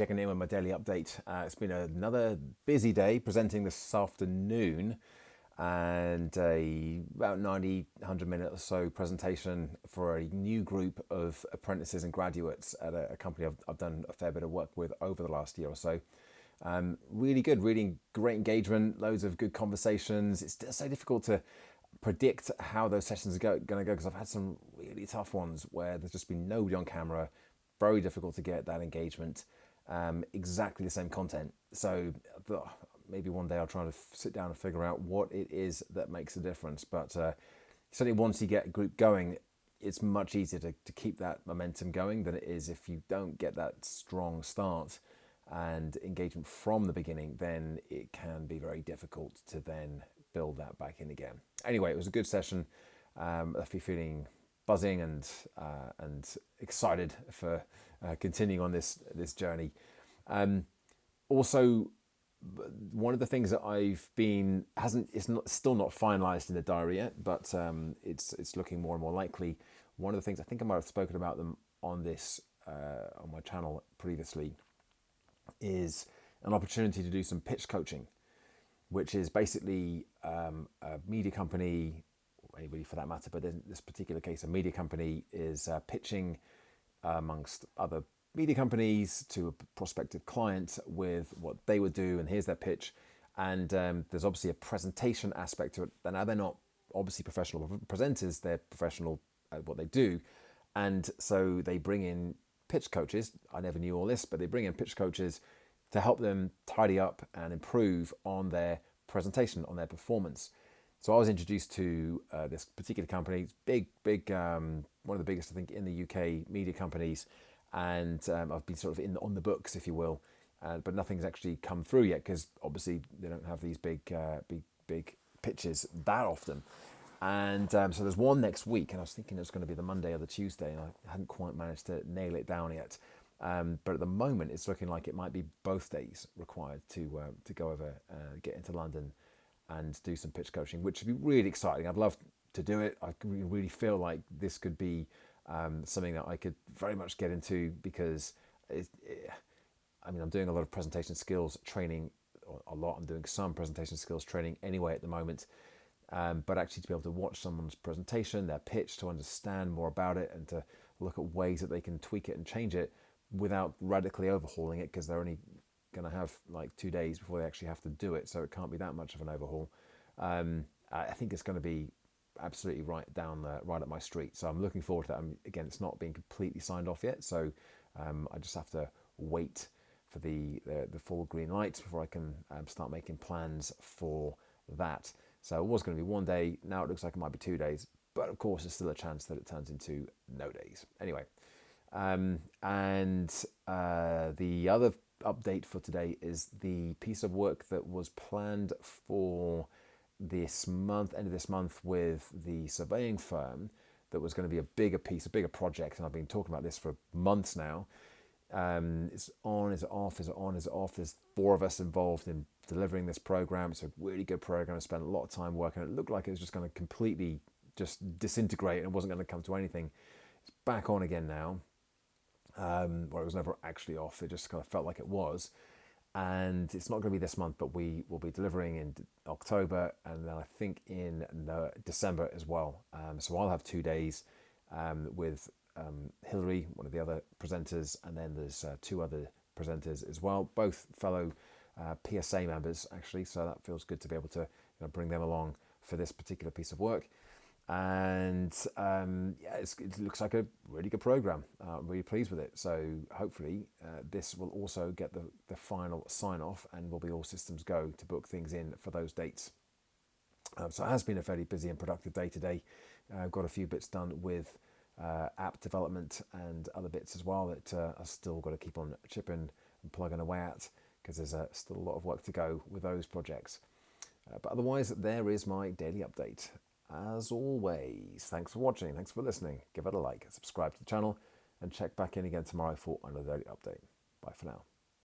checking in with my daily update. It's been another busy day presenting this afternoon and a about 90, 100 minute or so presentation for a new group of apprentices and graduates at a company I've done a fair bit of work with over the last year or so. Really good, really great engagement, loads of good conversations. It's so difficult to predict how those sessions are going to go because I've had some really tough ones where there's just been nobody on camera, very difficult to get that engagement, exactly the same content. So maybe one day I'll try to sit down and figure out what it is that makes a difference. But certainly once you get a group going, it's much easier to keep that momentum going than it is if you don't get that strong start and engagement from the beginning. Then it can be very difficult to then build that back in again. Anyway, it was a good session. Left me feeling buzzing and excited for continuing on this journey. Also, one of the things that still not finalized in the diary yet, but it's looking more and more likely. One of the things, I think I might have spoken about them on this on my channel previously, is an opportunity to do some pitch coaching, which is basically a media company, or anybody for that matter, but in this particular case, a media company is pitching amongst other media companies to a prospective client with what they would do, and here's their pitch. And there's obviously a presentation aspect to it. Now, they're not obviously professional presenters, they're professional at what they do. And so they bring in pitch coaches. I never knew all this, but they bring in pitch coaches to help them tidy up and improve on their presentation, on their performance. So I was introduced to this particular company. It's big, one of the biggest, I think, in the UK media companies. And I've been sort of on the books, if you will, but nothing's actually come through yet because obviously they don't have these big pitches that often. And so there's one next week, and I was thinking it was going to be the Monday or the Tuesday, and I hadn't quite managed to nail it down yet. But at the moment, it's looking like it might be both days required to go over, get into London, and do some pitch coaching, which would be really exciting. I'd love to do it. I really feel like this could be something that I could very much get into because I'm doing a lot of presentation skills training, I'm doing some presentation skills training anyway at the moment. But actually to be able to watch someone's presentation, their pitch, to understand more about it and to look at ways that they can tweak it and change it without radically overhauling it, because they're only going to have like 2 days before they actually have to do it. So it can't be that much of an overhaul. I think it's going to be absolutely right up my street. So I'm looking forward to that. Again, it's not being completely signed off yet. So I just have to wait for the full green light before I can start making plans for that. So it was going to be 1 day. Now it looks like it might be 2 days, but of course there's still a chance that it turns into no days. Anyway, the other update for today is the piece of work that was planned for this month, end of this month, with the surveying firm, that was going to be a bigger piece, a bigger project, and I've been talking about this for months now. It's on, is it off, is it on, is it off? There's 4 of us involved in delivering this program. It's a really good program. I spent a lot of time working. It looked like it was just going to completely just disintegrate and it wasn't going to come to anything. It's back on again now. Well, it was never actually off. It just kind of felt like it was. And it's not going to be this month, but we will be delivering in October, and then I think in December as well. So I'll have 2 days with Hillary, one of the other presenters, and then there's 2 other presenters as well, both fellow PSA members actually. So that feels good to be able to bring them along for this particular piece of work. And it looks like a really good program. I'm really pleased with it. So hopefully this will also get the final sign off, and will be all systems go to book things in for those dates. So it has been a fairly busy and productive day today. I've got a few bits done with app development and other bits as well that I've still got to keep on chipping and plugging away at, because there's still a lot of work to go with those projects. But otherwise, there is my daily update. As always, thanks for watching, thanks for listening. Give it a like, subscribe to the channel, and check back in again tomorrow for another daily update. Bye for now.